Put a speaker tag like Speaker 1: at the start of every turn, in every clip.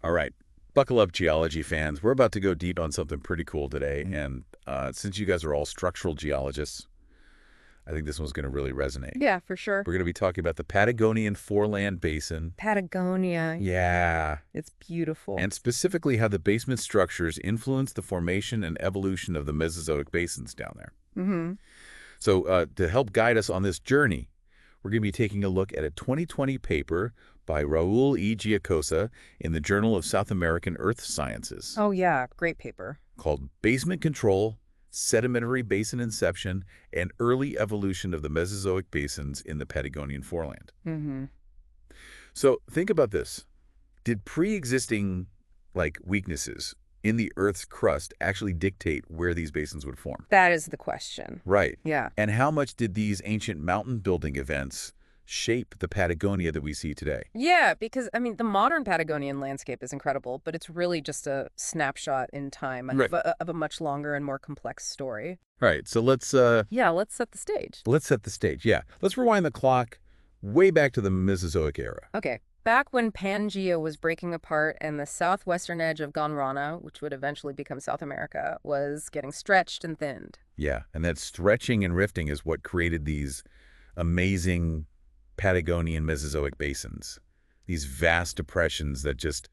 Speaker 1: All right. Buckle up, geology fans. We're about to go deep on something pretty cool today. And since you guys are all structural geologists, I think this one's going to really resonate.
Speaker 2: Yeah, for sure.
Speaker 1: We're going to be talking about the Patagonian foreland basin.
Speaker 2: Patagonia.
Speaker 1: Yeah.
Speaker 2: It's beautiful.
Speaker 1: And specifically how the basement structures influence the formation and evolution of the Mesozoic basins down there.
Speaker 2: Mm-hmm.
Speaker 1: So to help guide us on this journey, we're going to be taking a look at a 2020 paper by Raúl E. Giacosa in the Journal of South American Earth Sciences.
Speaker 2: Oh, yeah. Great paper.
Speaker 1: Called Basement Control, Sedimentary Basin Inception, and Early Evolution of the Mesozoic Basins in the Patagonian Foreland.
Speaker 2: Mm-hmm.
Speaker 1: So think about this. Did pre-existing weaknesses in the Earth's crust actually dictate where these basins would form?
Speaker 2: That is the question.
Speaker 1: Right.
Speaker 2: Yeah.
Speaker 1: And how much did these ancient mountain building events shape the Patagonia that we see today?
Speaker 2: Yeah, because, I mean, the modern Patagonian landscape is incredible, but it's really just a snapshot in time
Speaker 1: Right.
Speaker 2: of a much longer and more complex story.
Speaker 1: All right, so let's
Speaker 2: Yeah, let's set the stage.
Speaker 1: set the stage. Yeah, let's rewind the clock way back to the Mesozoic era.
Speaker 2: Okay. Back when Pangaea was breaking apart and the southwestern edge of Gondwana, which would eventually become South America, was getting stretched and thinned.
Speaker 1: Yeah, and that stretching and rifting is what created these amazing Patagonian Mesozoic basins, these vast depressions that just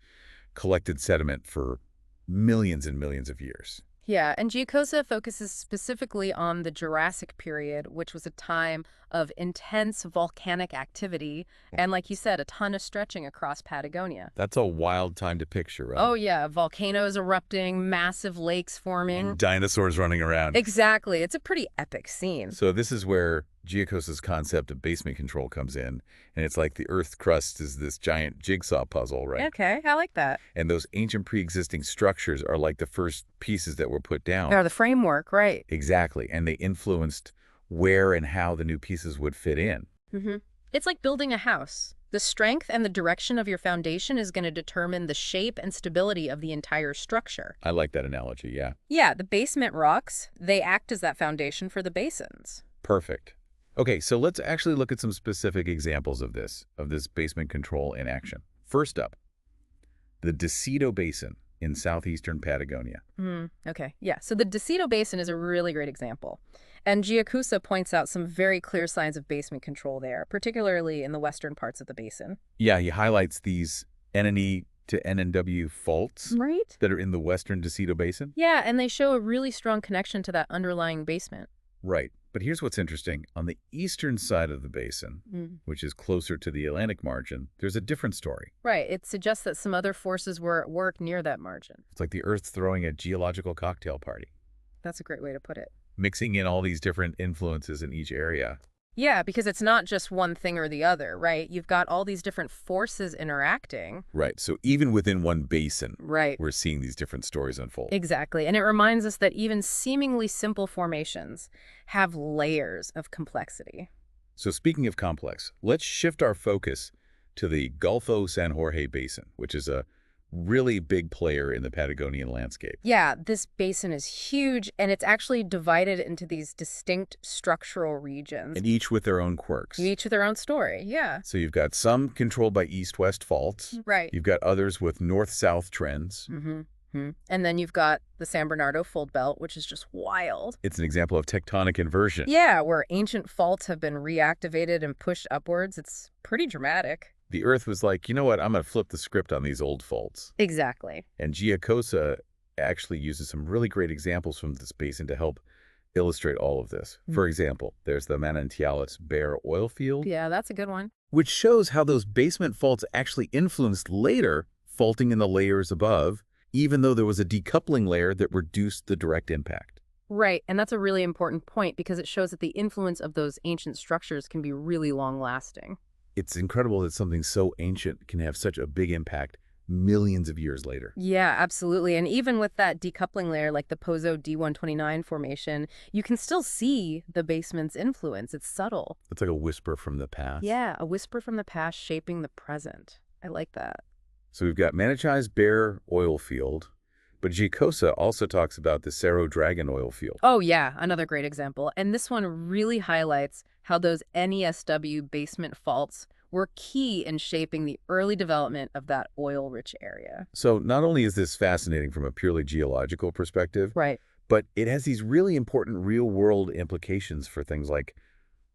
Speaker 1: collected sediment for millions and millions of years.
Speaker 2: Yeah, and Giacosa focuses specifically on the Jurassic period, which was a time of intense volcanic activity and, like you said, a ton of stretching across Patagonia.
Speaker 1: That's a wild time to picture, right?
Speaker 2: Oh, yeah, volcanoes erupting, massive lakes forming.
Speaker 1: Dinosaurs running around.
Speaker 2: Exactly. It's a pretty epic scene.
Speaker 1: So this is where Giacosa's concept of basement control comes in, and it's like the Earth's crust is this giant jigsaw puzzle, right?
Speaker 2: Okay, I like that.
Speaker 1: And those ancient pre-existing structures are like the first pieces that were put down.
Speaker 2: Or the framework, right.
Speaker 1: Exactly, and they influenced where and how the new pieces would fit in.
Speaker 2: Mm-hmm. It's like building a house. The strength and the direction of your foundation is going to determine the shape and stability of the entire structure.
Speaker 1: I like that analogy, yeah.
Speaker 2: Yeah, the basement rocks, they act as that foundation for the basins.
Speaker 1: Perfect. Okay, so let's actually look at some specific examples of this basement control in action. First up, the Decido Basin in southeastern Patagonia.
Speaker 2: Okay, yeah. So the Decido Basin is a really great example. And Giacosa points out some very clear signs of basement control there, particularly in the western parts of the basin.
Speaker 1: Yeah, he highlights these NNE to NNW faults
Speaker 2: Right?
Speaker 1: that are in the western Decido Basin.
Speaker 2: Yeah, and they show a really strong connection to that underlying basement.
Speaker 1: Right. But here's what's interesting. On the eastern side of the basin, which is closer to the Atlantic margin, there's a different story.
Speaker 2: Right, it suggests that some other forces were at work near that margin.
Speaker 1: It's like the Earth's throwing a geological cocktail party,
Speaker 2: That's a great way to put it.
Speaker 1: mixing in all these different influences in each area.
Speaker 2: Yeah, because it's not just one thing or the other, right? You've got all these different forces interacting.
Speaker 1: Right. So even within one basin,
Speaker 2: Right.
Speaker 1: we're seeing these different stories unfold.
Speaker 2: Exactly. And it reminds us that even seemingly simple formations have layers of complexity.
Speaker 1: So speaking of complex, let's shift our focus to the Golfo San Jorge Basin, which is a really big player in the Patagonian landscape.
Speaker 2: Yeah, this basin is huge, and it's actually divided into these distinct structural regions,
Speaker 1: And each with their own quirks.
Speaker 2: each with their own story. Yeah.
Speaker 1: So you've got some controlled by east-west faults.
Speaker 2: Right.
Speaker 1: You've got others with north-south trends.
Speaker 2: And then you've got the San Bernardo Fold Belt, which is just wild.
Speaker 1: It's an example of tectonic inversion.
Speaker 2: Yeah, where ancient faults have been reactivated and pushed upwards. It's pretty dramatic.
Speaker 1: The Earth was like, you know what, I'm going to flip the script on these old faults.
Speaker 2: Exactly.
Speaker 1: And Giacosa actually uses some really great examples from this basin to help illustrate all of this. For example, there's the Manantiales Bare oil field,
Speaker 2: Yeah, that's a good one.
Speaker 1: which shows how those basement faults actually influenced later faulting in the layers above, even though there was a decoupling layer that reduced the direct impact.
Speaker 2: Right, and that's a really important point because it shows that the influence of those ancient structures can be really long-lasting.
Speaker 1: It's incredible that something so ancient can have such a big impact millions of years later.
Speaker 2: Yeah, absolutely. And even with that decoupling layer, like the Pozo D129 formation, you can still see the basement's influence. It's subtle.
Speaker 1: It's like a whisper from the past.
Speaker 2: Yeah, a whisper from the past shaping the present. I like that.
Speaker 1: So we've got Manichai's Bare oil field, but Giacosa also talks about the Cerro Dragon oil field.
Speaker 2: Oh, yeah, another great example. And this one really highlights how those NESW basement faults were key in shaping the early development of that oil-rich area.
Speaker 1: So not only is this fascinating from a purely geological perspective,
Speaker 2: Right.
Speaker 1: but it has these really important real-world implications for things like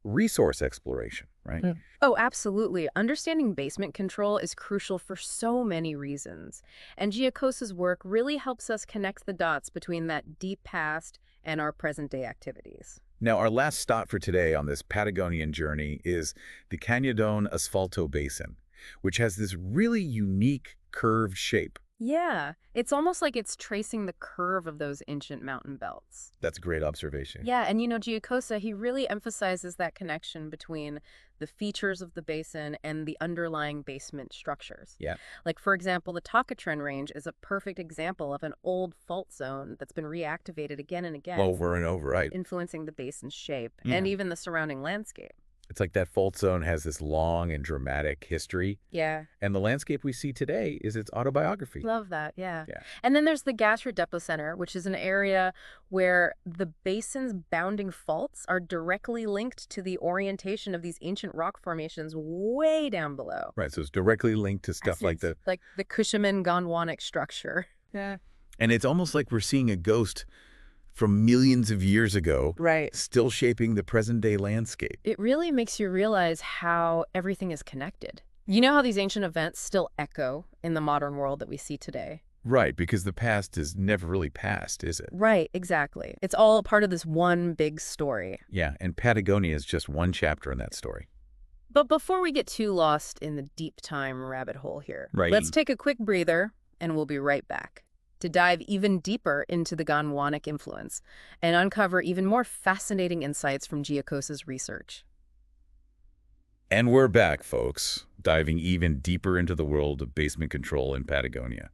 Speaker 1: resource exploration, right?
Speaker 2: Oh, absolutely. Understanding basement control is crucial for so many reasons. And Giacosa's work really helps us connect the dots between that deep past and our present-day activities.
Speaker 1: Now, our last stop for today on this Patagonian journey is the Cañadón Asfalto Basin, which has this really unique curved shape.
Speaker 2: Yeah, it's almost like it's tracing the curve of those ancient mountain belts.
Speaker 1: That's a great observation.
Speaker 2: Yeah, and Giacosa, he really emphasizes that connection between the features of the basin and the underlying basement structures.
Speaker 1: Yeah.
Speaker 2: Like, for example, the Tocatrin Range is a perfect example of an old fault zone that's been reactivated again and again,
Speaker 1: Over and over, right?
Speaker 2: influencing the basin's shape
Speaker 1: Yeah.
Speaker 2: and even the surrounding landscape.
Speaker 1: It's like that fault zone has this long and dramatic history,
Speaker 2: Yeah,
Speaker 1: and the landscape we see today is its autobiography.
Speaker 2: love that, yeah.
Speaker 1: Yeah.
Speaker 2: And then there's the Gastro Depot Center, which is an area where the basin's bounding faults are directly linked to the orientation of these ancient rock formations way down below.
Speaker 1: Right, so it's directly linked to stuff like the...
Speaker 2: Like the Cushman-Gondwanac structure.
Speaker 1: Yeah. And it's almost like we're seeing a ghost from millions of years ago,
Speaker 2: Right.
Speaker 1: still shaping the present-day landscape.
Speaker 2: It really makes you realize how everything is connected. You know how these ancient events still echo in the modern world that we see today?
Speaker 1: Right, because the past is never really past, is it?
Speaker 2: Right, exactly. It's all a part of this one big story.
Speaker 1: Yeah, and Patagonia is just one chapter in that story.
Speaker 2: But before we get too lost in the deep time rabbit hole here,
Speaker 1: Right.
Speaker 2: let's take a quick breather, and we'll be right back to dive even deeper into the Gondwanac influence and uncover even more fascinating insights from Giacosa's research.
Speaker 1: And we're back, folks, diving even deeper into the world of basement control in Patagonia.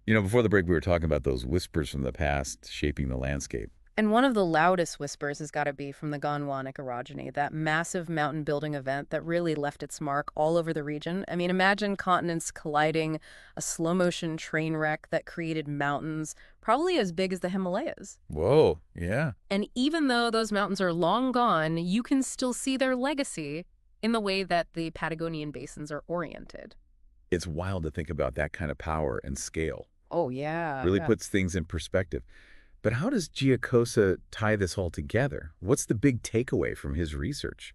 Speaker 1: You know, before the break, we were talking about those whispers from the past shaping the landscape.
Speaker 2: And one of the loudest whispers has got to be from the Gondwanac orogeny, that massive mountain building event that really left its mark all over the region. I mean, imagine continents colliding, a slow-motion train wreck that created mountains probably as big as the Himalayas.
Speaker 1: Whoa, yeah.
Speaker 2: And even though those mountains are long gone, you can still see their legacy in the way that the Patagonian basins are oriented.
Speaker 1: It's wild to think about that kind of power and scale.
Speaker 2: Oh, yeah.
Speaker 1: Really puts things in perspective. But how does Giacosa tie this all together? What's the big takeaway from his research?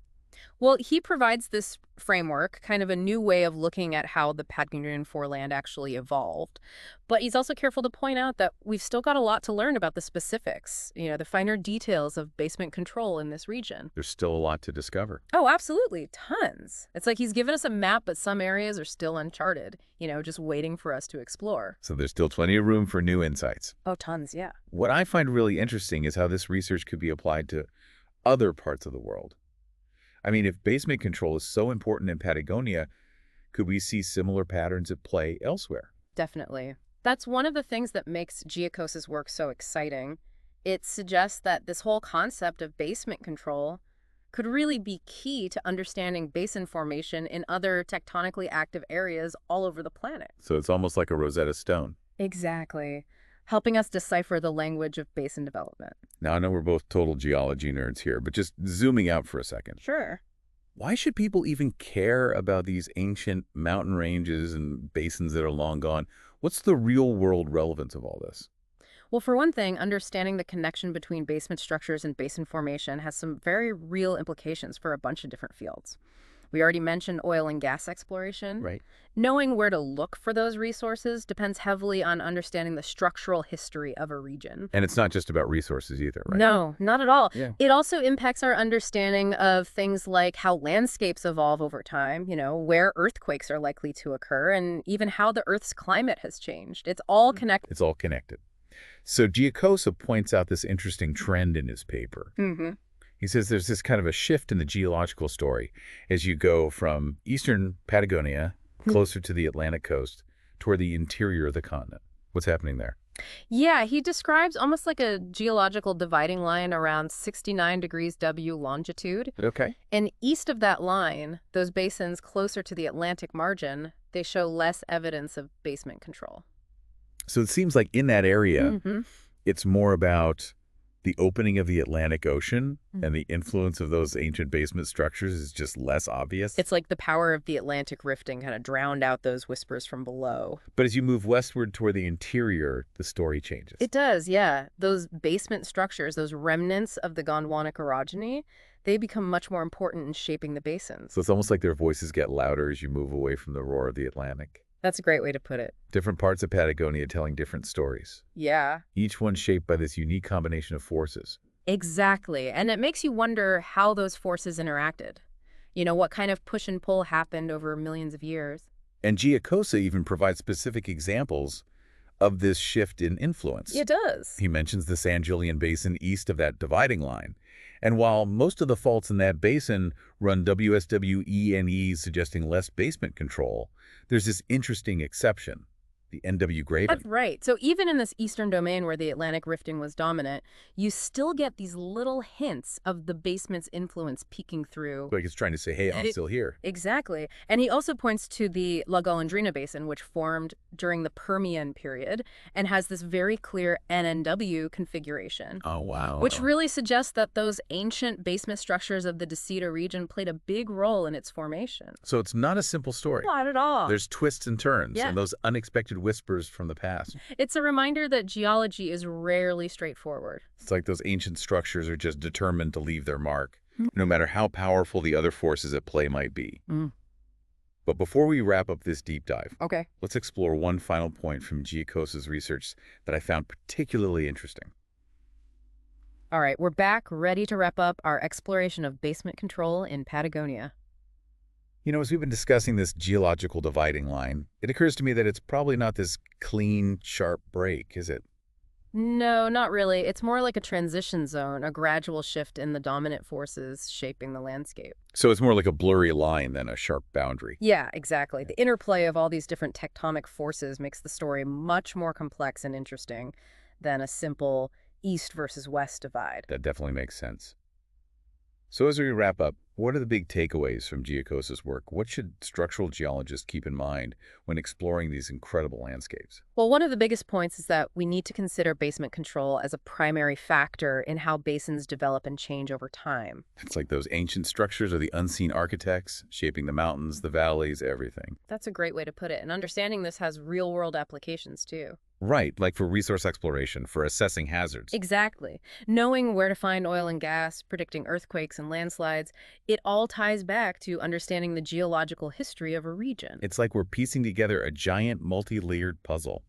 Speaker 2: Well, he provides this framework, kind of a new way of looking at how the Patagonian foreland actually evolved. But he's also careful to point out that we've still got a lot to learn about the specifics, the finer details of basement control in this region.
Speaker 1: There's still a lot to discover.
Speaker 2: Oh, absolutely. Tons. It's like he's given us a map, but some areas are still uncharted, just waiting for us to explore.
Speaker 1: So there's still plenty of room for new insights.
Speaker 2: Oh, tons, yeah.
Speaker 1: What I find really interesting is how this research could be applied to other parts of the world. I mean, if basement control is so important in Patagonia, could we see similar patterns at play elsewhere?
Speaker 2: Definitely. That's one of the things that makes Giacosa's work so exciting. It suggests that this whole concept of basement control could really be key to understanding basin formation in other tectonically active areas all over the planet.
Speaker 1: So it's almost like a Rosetta Stone.
Speaker 2: Exactly. Helping us decipher the language of basin development.
Speaker 1: Now, I know we're both total geology nerds here, but just zooming out for a second.
Speaker 2: Sure.
Speaker 1: Why should people even care about these ancient mountain ranges and basins that are long gone? What's the real-world relevance of all this?
Speaker 2: Well, for one thing, understanding the connection between basement structures and basin formation has some very real implications for a bunch of different fields. We already mentioned oil and gas exploration.
Speaker 1: Right.
Speaker 2: Knowing where to look for those resources depends heavily on understanding the structural history of a region.
Speaker 1: And it's not just about resources either, right?
Speaker 2: No, not at all.
Speaker 1: Yeah.
Speaker 2: It also impacts our understanding of things like how landscapes evolve over time, where earthquakes are likely to occur, and even how the Earth's climate has changed. It's all connected.
Speaker 1: It's all connected. So Giacosa points out this interesting trend in his paper.
Speaker 2: Mm-hmm.
Speaker 1: He says there's this kind of a shift in the geological story as you go from eastern Patagonia, closer to the Atlantic coast, toward the interior of the continent. What's happening there?
Speaker 2: Yeah, he describes almost like a geological dividing line around 69 degrees W longitude.
Speaker 1: Okay.
Speaker 2: And east of that line, those basins closer to the Atlantic margin, they show less evidence of basement control.
Speaker 1: So it seems like in that area,
Speaker 2: Mm-hmm.
Speaker 1: it's more about The opening of the Atlantic Ocean
Speaker 2: Mm.
Speaker 1: and the influence of those ancient basement structures is just less obvious.
Speaker 2: It's like the power of the Atlantic rifting kind of drowned out those whispers from below.
Speaker 1: But as you move westward toward the interior, the story changes.
Speaker 2: It does, yeah. Those basement structures, those remnants of the Gondwanac orogeny, they become much more important in shaping the
Speaker 1: So
Speaker 2: basins.
Speaker 1: it's almost like their voices get louder as you move away from the roar of the Atlantic.
Speaker 2: That's a great way to put it.
Speaker 1: Different parts of Patagonia telling different stories,
Speaker 2: Yeah,
Speaker 1: each one shaped by this unique combination of forces.
Speaker 2: exactly. And it makes you wonder how those forces interacted. What kind of push and pull happened over millions of years.
Speaker 1: And Giacosa even provides specific examples of this shift in influence.
Speaker 2: It does.
Speaker 1: He mentions the San Julian Basin east of that dividing line. And while most of the faults in that basin run WSWE, suggesting less basement control, there's this interesting exception, the NW
Speaker 2: That's
Speaker 1: Graben.
Speaker 2: right. So even in this eastern domain where the Atlantic rifting was dominant, you still get these little hints of the basement's influence peeking through.
Speaker 1: Like it's trying to say, hey, I'm
Speaker 2: It-
Speaker 1: still here.
Speaker 2: Exactly. And he also points to the La Golondrina Basin, which formed during the Permian period and has this very clear NNW configuration,
Speaker 1: Oh, wow.
Speaker 2: which really suggests that those ancient basement structures of the Desida region played a big role in its formation.
Speaker 1: So it's not a simple story.
Speaker 2: Not at all.
Speaker 1: There's twists and turns
Speaker 2: Yeah.
Speaker 1: and those unexpected whispers from the past.
Speaker 2: It's a reminder that geology is rarely straightforward.
Speaker 1: It's like those ancient structures are just determined to leave their mark, no matter how powerful the other forces at play might be.
Speaker 2: Mm.
Speaker 1: But before we wrap up this deep dive,
Speaker 2: Okay.
Speaker 1: let's explore one final point from Giacosa's research that I found particularly interesting.
Speaker 2: All right, we're back, ready to wrap up our exploration of basement control in Patagonia.
Speaker 1: As we've been discussing this geological dividing line, it occurs to me that it's probably not this clean, sharp break, is it?
Speaker 2: No, not really. It's more like a transition zone, a gradual shift in the dominant forces shaping the landscape.
Speaker 1: So it's more like a blurry line than a sharp boundary.
Speaker 2: Yeah, exactly. The interplay of all these different tectonic forces makes the story much more complex and interesting than a simple east versus west divide.
Speaker 1: That definitely makes sense. So as we wrap up, what are the big takeaways from Giacosa's work? What should structural geologists keep in mind when exploring these incredible landscapes?
Speaker 2: Well, one of the biggest points is that we need to consider basement control as a primary factor in how basins develop and change over time.
Speaker 1: It's like those ancient structures are the unseen architects, shaping the mountains, the valleys, everything.
Speaker 2: That's a great way to put it. And understanding this has real-world applications, too.
Speaker 1: Right, like for resource exploration, for assessing hazards.
Speaker 2: Exactly. Knowing where to find oil and gas, predicting earthquakes and landslides, it all ties back to understanding the geological history of a region.
Speaker 1: It's like we're piecing together a giant multi-layered puzzle.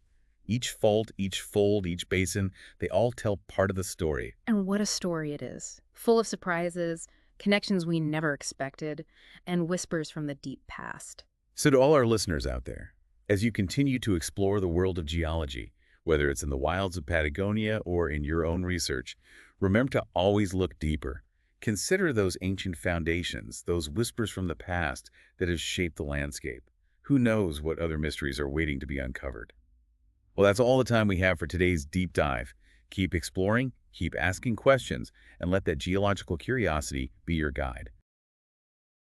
Speaker 1: Each fault, each fold, each basin, they all tell part of the story.
Speaker 2: And what a story it is. Full of surprises, connections we never expected, and whispers from the deep past.
Speaker 1: So to all our listeners out there, as you continue to explore the world of geology, whether it's in the wilds of Patagonia or in your own research, remember to always look deeper. Consider those ancient foundations, those whispers from the past that have shaped the landscape. Who knows what other mysteries are waiting to be uncovered? Well, that's all the time we have for today's deep dive. Keep exploring, keep asking questions, and let that geological curiosity be your guide.